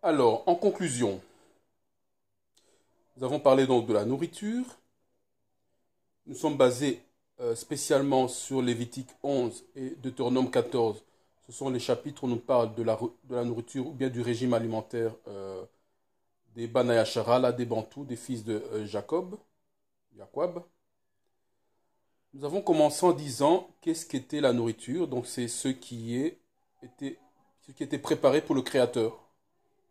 Alors, en conclusion, nous avons parlé donc de la nourriture. Nous sommes basés spécialement sur Lévitique 11 et Deutéronome 14. Ce sont les chapitres où on nous parle de la nourriture ou bien du régime alimentaire des Bana Yashara, là, des Bantous, des fils de Jacob. Nous avons commencé en disant qu'est-ce qu'était la nourriture. Donc c'est ce qui était préparé pour le Créateur,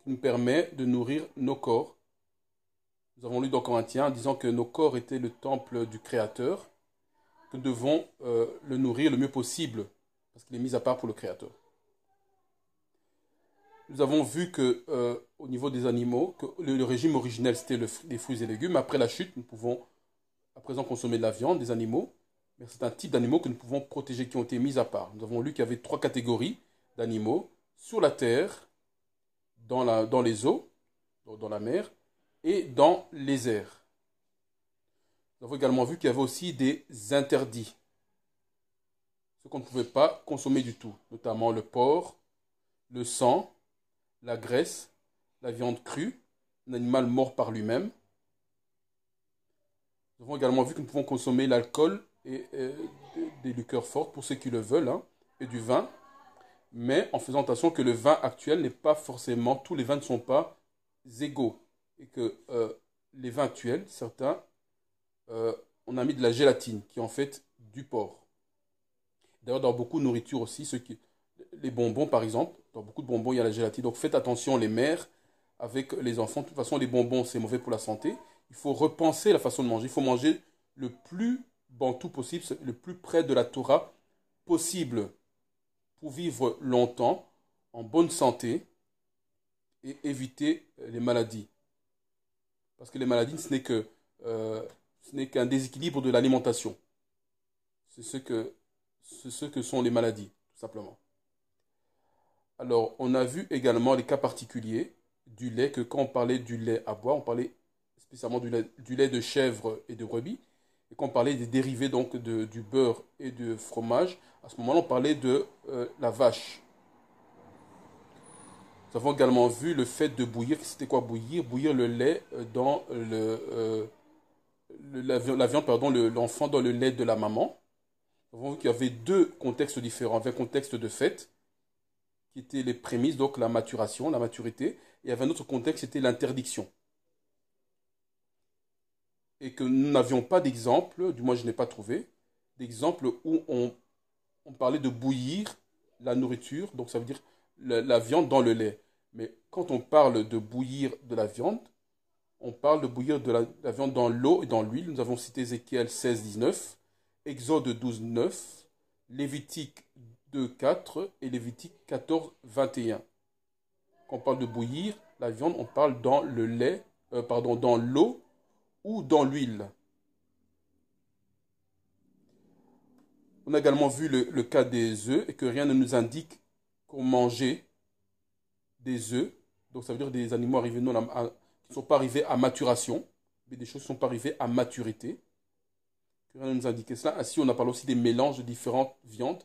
qui nous permet de nourrir nos corps. Nous avons lu dans Corinthiens en disant que nos corps étaient le temple du Créateur, que nous devons le nourrir le mieux possible, parce qu'il est mis à part pour le Créateur. Nous avons vu que au niveau des animaux, que le régime originel c'était les fruits et légumes. Après la chute, nous pouvons à présent consommer de la viande, des animaux, mais c'est un type d'animaux que nous pouvons protéger, qui ont été mis à part. Nous avons lu qu'il y avait 3 catégories d'animaux sur la terre, dans les eaux, dans la mer, et dans les airs. Nous avons également vu qu'il y avait aussi des interdits, ce qu'on ne pouvait pas consommer du tout, notamment le porc, le sang, la graisse, la viande crue, un animal mort par lui-même. Nous avons également vu que nous pouvons consommer l'alcool et des liqueurs fortes pour ceux qui le veulent, hein, et du vin, mais en faisant attention que le vin actuel n'est pas forcément, tous les vins ne sont pas égaux, et que les vins actuels, certains, on a mis de la gélatine, qui est en fait du porc. D'ailleurs, dans beaucoup de nourriture aussi, les bonbons par exemple, dans beaucoup de bonbons, il y a la gélatine. Donc faites attention les mères avec les enfants. De toute façon, les bonbons, c'est mauvais pour la santé. Il faut repenser la façon de manger. Il faut manger le plus bantou possible, le plus près de la Torah possible pour vivre longtemps, en bonne santé et éviter les maladies. Parce que les maladies, ce n'est qu'un déséquilibre de l'alimentation. C'est ce que sont les maladies, tout simplement. Alors, on a vu également les cas particuliers du lait, que quand on parlait du lait à boire, on parlait spécialement du lait de chèvre et de brebis. Et quand on parlait des dérivés donc du beurre et du fromage, à ce moment-là, on parlait de la vache. Nous avons également vu le fait de bouillir. C'était quoi bouillir? Bouillir le lait dans la viande, pardon, l'enfant dans le lait de la maman. Nous avons vu qu'il y avait 2 contextes différents. Il y avait un contexte de fête, qui était les prémices, donc la maturation, la maturité. Et il y avait un autre contexte, c'était l'interdiction. Et que nous n'avions pas d'exemple, du moins je n'ai pas trouvé, d'exemple où on parlait de bouillir la nourriture, donc ça veut dire la viande dans le lait. Mais quand on parle de bouillir de la viande, on parle de bouillir de la viande dans l'eau et dans l'huile. Nous avons cité Ézéchiel 16, 19, Exode 12, 9, Lévitique 2, 4 et Lévitique 14, 21. Quand on parle de bouillir la viande, on parle dans le lait, dans l'eau ou dans l'huile. On a également vu le cas des œufs et que rien ne nous indique qu'on mangeait des œufs. Donc ça veut dire des animaux arrivés qui ne sont pas arrivés à maturation, mais des choses qui ne sont pas arrivées à maturité. Que rien ne nous indique cela. Ainsi, on a parlé aussi des mélanges de différentes viandes.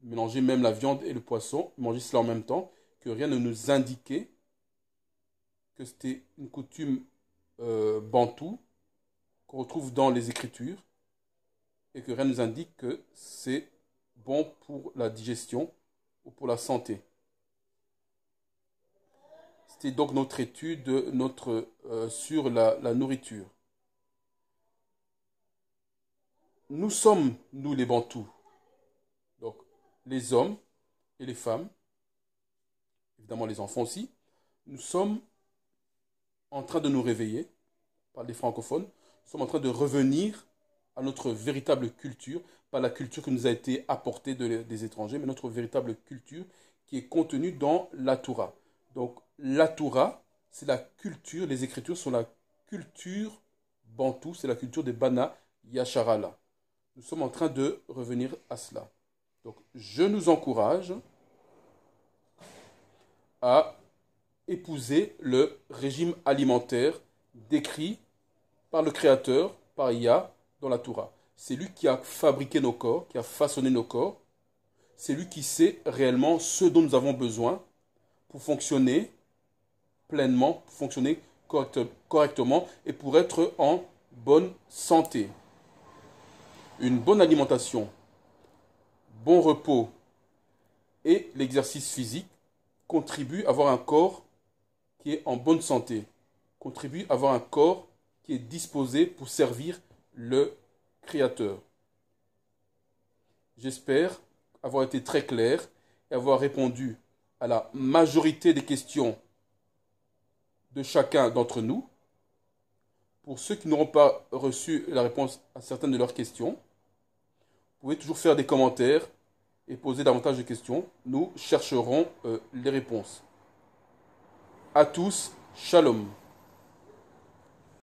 Mélanger même la viande et le poisson, manger cela en même temps. Que rien ne nous indiquait que c'était une coutume bantou qu'on retrouve dans les Écritures et que rien ne nous indique que c'est bon pour la digestion ou pour la santé. C'était donc notre étude sur la nourriture. Nous sommes, nous les Bantous, donc les hommes et les femmes, évidemment les enfants aussi, nous sommes en train de nous réveiller, par les francophones, nous sommes en train de revenir à notre véritable culture, pas la culture qui nous a été apportée des étrangers, mais notre véritable culture qui est contenue dans la Torah. Donc la Torah, c'est la culture, les Écritures sont la culture bantou, c'est la culture des Bana Yasharala. Nous sommes en train de revenir à cela. Donc je nous encourage à épouser le régime alimentaire décrit par le Créateur, par Yah, dans la Torah. C'est lui qui a fabriqué nos corps, qui a façonné nos corps. C'est lui qui sait réellement ce dont nous avons besoin pour fonctionner pleinement, fonctionner correctement et pour être en bonne santé. Une bonne alimentation, bon repos et l'exercice physique contribuent à avoir un corps qui est en bonne santé, contribuent à avoir un corps qui est disposé pour servir le Créateur. J'espère avoir été très clair et avoir répondu à la majorité des questions de chacun d'entre nous. Pour ceux qui n'auront pas reçu la réponse à certaines de leurs questions, vous pouvez toujours faire des commentaires et poser davantage de questions. Nous chercherons les réponses. À tous, shalom.